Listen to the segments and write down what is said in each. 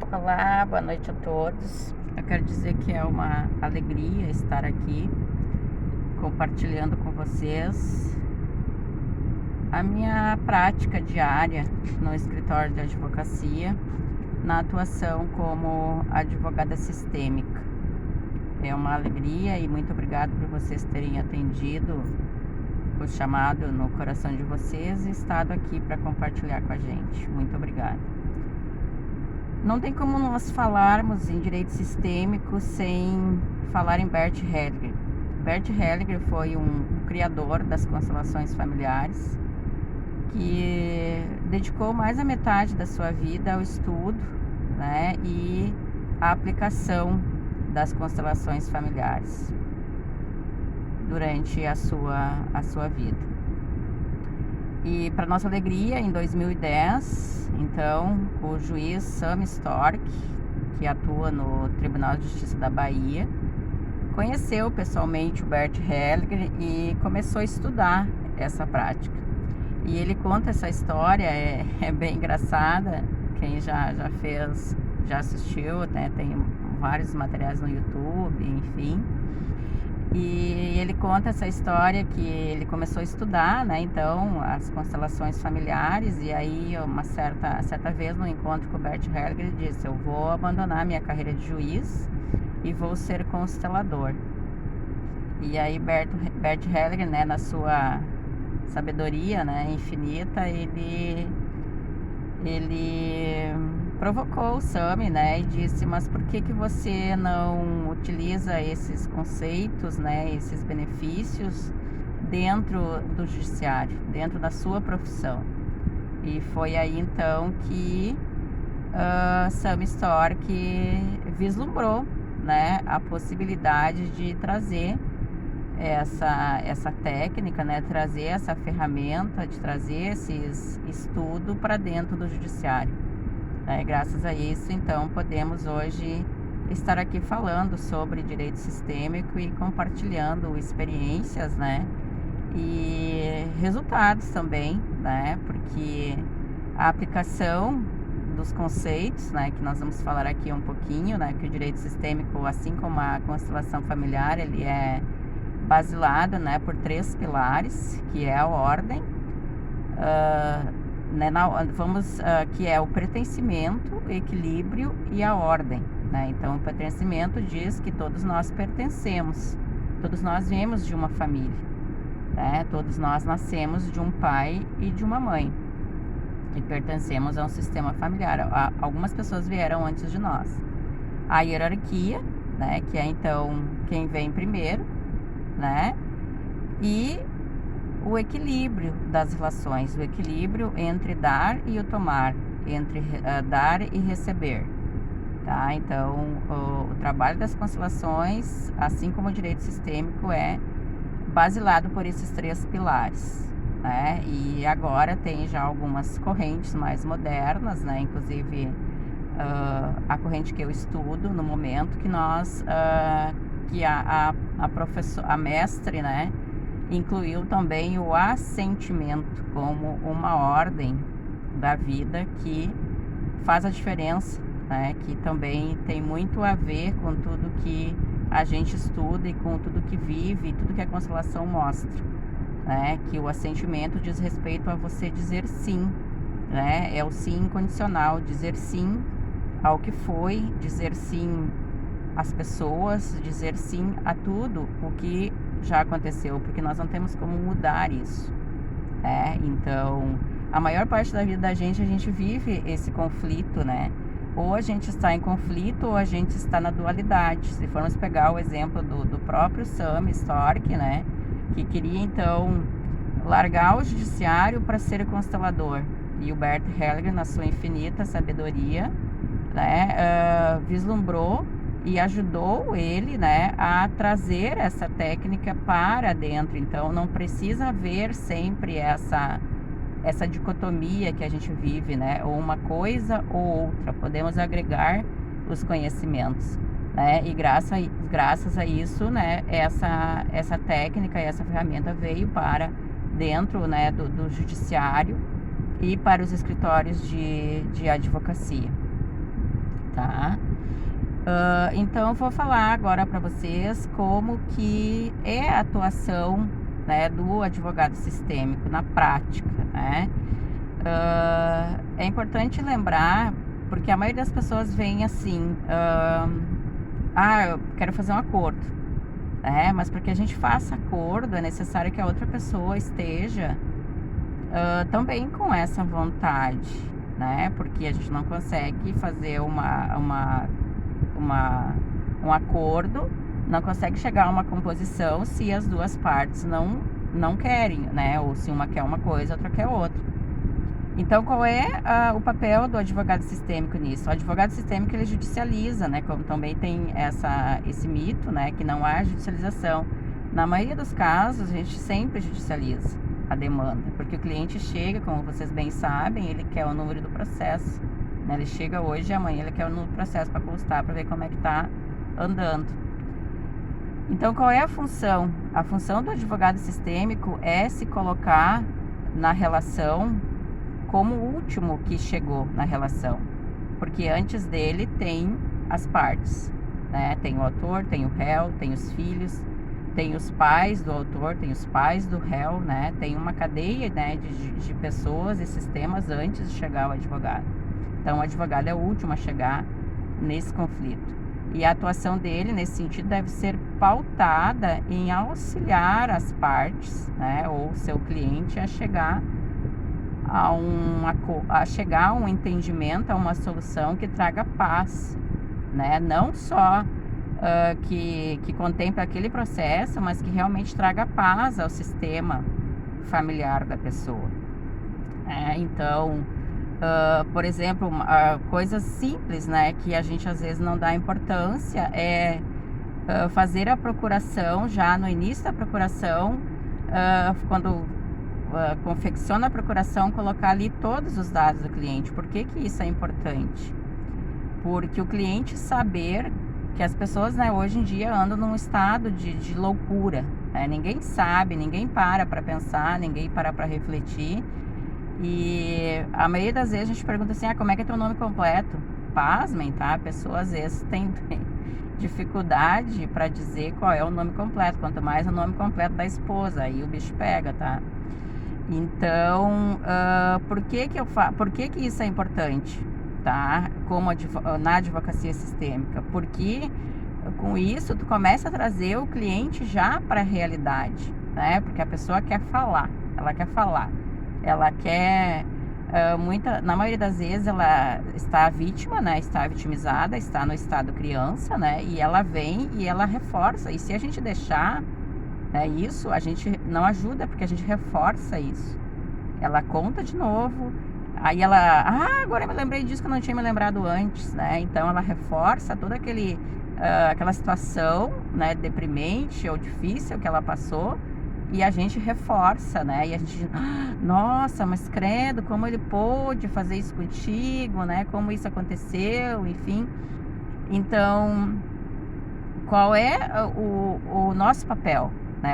Olá, boa noite a todos. Eu quero dizer que é uma alegria estar aqui compartilhando com vocês a minha prática diária no escritório de advocacia, na atuação como advogada sistêmica. É uma alegria e muito obrigado por vocês terem atendido o chamado no coração de vocês e estado aqui para compartilhar com a gente. Muito obrigada. Não tem como nós falarmos em direito sistêmico sem falar em Bert Hellinger. Bert Hellinger foi um criador das constelações familiares que dedicou mais a metade da sua vida ao estudo, né, e à aplicação das constelações familiares durante a sua vida. E, para nossa alegria, em 2010, então, o juiz Sam Storck, que atua no Tribunal de Justiça da Bahia, conheceu pessoalmente o Bert Hellinger e começou a estudar essa prática. E ele conta essa história, é bem engraçada. Quem já assistiu, né? Tem vários materiais no YouTube, enfim. E ele conta essa história que ele começou a estudar, né, então, as constelações familiares, e aí uma certa vez no encontro com o Bert Hellinger, ele disse: eu vou abandonar minha carreira de juiz e vou ser constelador. E aí Bert Hellinger, né, na sua sabedoria, né, infinita, ele provocou o Sam, né, e disse: mas por que você não utiliza esses conceitos, né, esses benefícios dentro do judiciário, dentro da sua profissão? E foi aí então que Sam Storck vislumbrou, né, a possibilidade de trazer essa técnica, né, trazer essa ferramenta, de trazer esses estudo para dentro do judiciário. Graças a isso, então, podemos hoje estar aqui falando sobre direito sistêmico e compartilhando experiências, né, e resultados também, né, porque a aplicação dos conceitos, né, que nós vamos falar aqui um pouquinho, né, que o direito sistêmico, assim como a constelação familiar, ele é basilado, né, por 3 pilares, que é a ordem, né, que é o pertencimento, o equilíbrio e a ordem, né? Então, o pertencimento diz que todos nós pertencemos, todos nós viemos de uma família, né? Todos nós nascemos de um pai e de uma mãe e pertencemos a um sistema familiar. Algumas pessoas vieram antes de nós. A hierarquia, né, que é então quem vem primeiro, né? E o equilíbrio das relações, o equilíbrio entre dar e o tomar, entre dar e receber, tá? Então, o trabalho das constelações, assim como o direito sistêmico, é basilado por esses 3 pilares, né? E agora tem já algumas correntes mais modernas, né? Inclusive a corrente que eu estudo no momento, que nós que a mestre, né, incluiu também o assentimento como uma ordem da vida que faz a diferença, né, que também tem muito a ver com tudo que a gente estuda e com tudo que vive, tudo que a constelação mostra, né, que o assentimento diz respeito a você dizer sim, né, é o sim incondicional, dizer sim ao que foi, dizer sim às pessoas, dizer sim a tudo o que já aconteceu, porque nós não temos como mudar isso, então, a maior parte da vida da gente, a gente vive esse conflito, né? Ou a gente está em conflito, ou a gente está na dualidade. Se formos pegar o exemplo do próprio Sam Storck, né, que queria então largar o judiciário para ser constelador, e o Bert Hellinger, na sua infinita sabedoria, né, vislumbrou e ajudou ele, né, a trazer essa técnica para dentro. Então, não precisa haver sempre essa dicotomia que a gente vive, né, ou uma coisa ou outra. Podemos agregar os conhecimentos, né, e graças a isso, né, essa técnica e essa ferramenta veio para dentro, né, do judiciário e para os escritórios de advocacia. tá? Então eu vou falar agora para vocês como que é a atuação, né, do advogado sistêmico na prática, né? É importante lembrar, porque a maioria das pessoas vem assim, eu quero fazer um acordo, mas para que a gente faça acordo é necessário que a outra pessoa esteja também com essa vontade, né? Porque a gente não consegue fazer um acordo, não consegue chegar a uma composição se as duas partes não querem, né? Ou se uma quer uma coisa, outra quer outra. Então, qual é o papel do advogado sistêmico nisso? O advogado sistêmico, ele judicializa, né? Como também tem esse mito, né? Que não há judicialização. Na maioria dos casos, a gente sempre judicializa a demanda, porque o cliente chega, como vocês bem sabem, ele quer o número do processo, né? Ele chega hoje e amanhã ele quer o número do processo para constar, para ver como é que está andando. Então, qual é a função? A função do advogado sistêmico é se colocar na relação como o último que chegou na relação, porque antes dele tem as partes, né? Tem o autor, tem o réu, tem os filhos, tem os pais do autor, tem os pais do réu, né? Tem uma cadeia, né, de pessoas e sistemas antes de chegar ao advogado. Então, o advogado é o último a chegar nesse conflito. E a atuação dele, nesse sentido, deve ser pautada em auxiliar as partes, né, ou seu cliente a chegar a um entendimento, a uma solução que traga paz, né? Não só que contempla aquele processo, mas que realmente traga paz ao sistema familiar da pessoa. Então, por exemplo, coisas simples, né, que a gente às vezes não dá importância é fazer a procuração já no início da procuração, quando confecciona a procuração, colocar ali todos os dados do cliente. Por que que isso é importante? Porque o cliente saber que as pessoas, né, hoje em dia andam num estado de loucura, né? Ninguém sabe, ninguém para pensar, ninguém para refletir. E a maioria das vezes a gente pergunta assim, como é que é teu nome completo? Pasmem, tá? A pessoa às vezes tem dificuldade para dizer qual é o nome completo, quanto mais o nome completo da esposa, aí o bicho pega, tá? Então, por que que isso é importante, tá? Como na advocacia sistêmica? Porque com isso tu começa a trazer o cliente já para a realidade, né? Porque a pessoa quer falar, ela quer na maioria das vezes ela está vítima, né? Está vitimizada, está no estado criança, né? E ela vem e ela reforça. E se a gente deixar isso, a gente não ajuda, porque a gente reforça isso. Ela conta de novo, aí ela, agora eu me lembrei disso que eu não tinha me lembrado antes, né? Então ela reforça toda aquela situação, né, deprimente ou difícil que ela passou, e a gente reforça, né? E a gente, nossa, mas credo, como ele pôde fazer isso contigo, né? Como isso aconteceu, enfim. Então, qual é o nosso papel?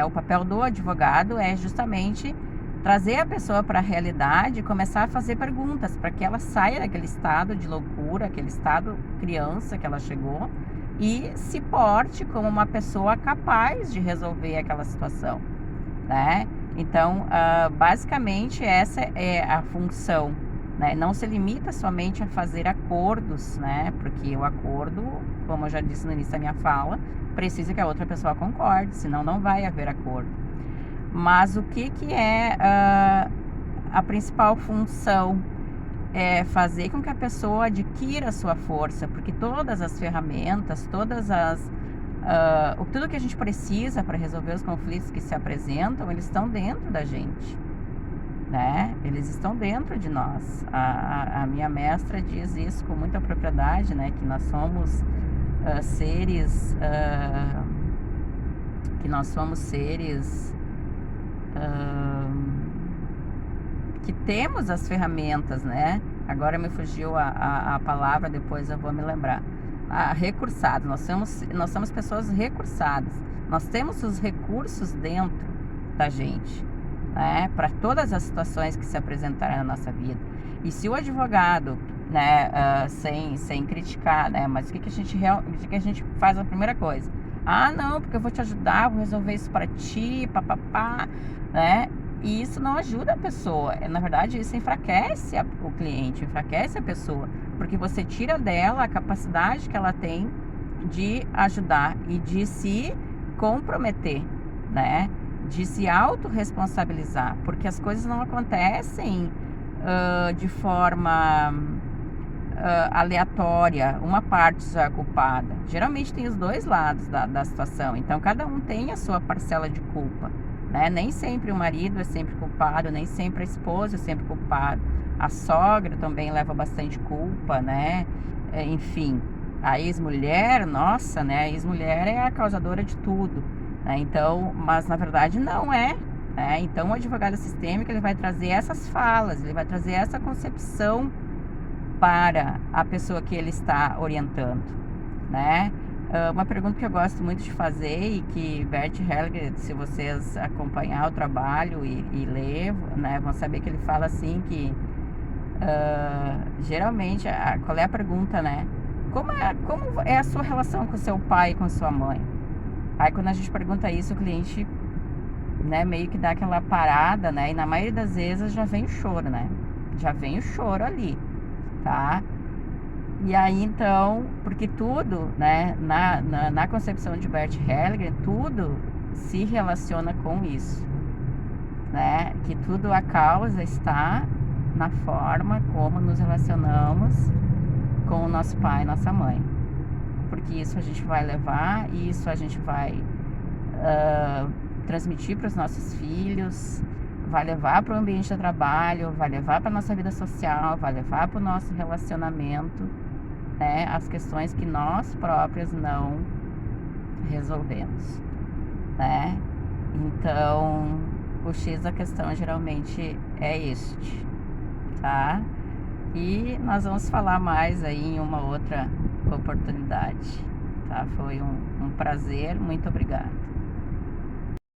O papel do advogado é justamente trazer a pessoa para a realidade e começar a fazer perguntas para que ela saia daquele estado de loucura, aquele estado criança que ela chegou, e se porte como uma pessoa capaz de resolver aquela situação, né? Então, basicamente essa é a função, né? Não se limita somente a fazer acordos, né? Porque o acordo, como eu já disse no início da minha fala, precisa que a outra pessoa concorde, senão não vai haver acordo. Mas o que é a principal função? É fazer com que a pessoa adquira a sua força, porque todas as ferramentas, tudo que a gente precisa para resolver os conflitos que se apresentam, eles estão dentro da gente, né? Eles estão dentro de nós. A minha mestra diz isso com muita propriedade, né? Que nós somos seres que temos as ferramentas, né? Agora me fugiu a palavra, depois eu vou me lembrar. Recursados, nós somos pessoas recursadas. Nós temos os recursos dentro da gente, né? Para todas as situações que se apresentarem na nossa vida. E se o advogado, né, sem criticar, né? Mas o que a gente faz a primeira coisa? Ah, não, porque eu vou te ajudar, vou resolver isso para ti, papapá, né? E isso não ajuda a pessoa. Na verdade, isso enfraquece o cliente, enfraquece a pessoa, porque você tira dela a capacidade que ela tem de ajudar e de se comprometer, né? De se autorresponsabilizar, porque as coisas não acontecem de forma aleatória, uma parte já é culpada. Geralmente tem os dois lados da situação, então cada um tem a sua parcela de culpa, né? Nem sempre o marido é sempre culpado, nem sempre a esposa é sempre culpada. A sogra também leva bastante culpa, né? Enfim, a ex-mulher, nossa, né? A ex-mulher é a causadora de tudo, né? Então, mas na verdade não é. Então o advogado sistêmico ele vai trazer essas falas, ele vai trazer essa concepção para a pessoa que ele está orientando, né? Uma pergunta que eu gosto muito de fazer e que Bert Hellinger, se vocês acompanhar o trabalho e ler, né, vão saber que ele fala assim que geralmente, qual é a pergunta, né? Como é a sua relação com seu pai e com sua mãe? Aí quando a gente pergunta isso, o cliente, né, meio que dá aquela parada, né? E na maioria das vezes já vem o choro, né? Já vem o choro ali, tá? E aí então, porque tudo, né, na concepção de Bert Hellinger, tudo se relaciona com isso, né? Que tudo a causa está na forma como nos relacionamos com o nosso pai e nossa mãe. Porque isso a gente vai levar, isso a gente vai transmitir para os nossos filhos, vai levar para o ambiente de trabalho, vai levar para a nossa vida social, vai levar para o nosso relacionamento, né, as questões que nós próprios não resolvemos, né? Então, o X da questão geralmente é este, tá? E nós vamos falar mais aí em uma outra oportunidade, tá? Foi um prazer, muito obrigada.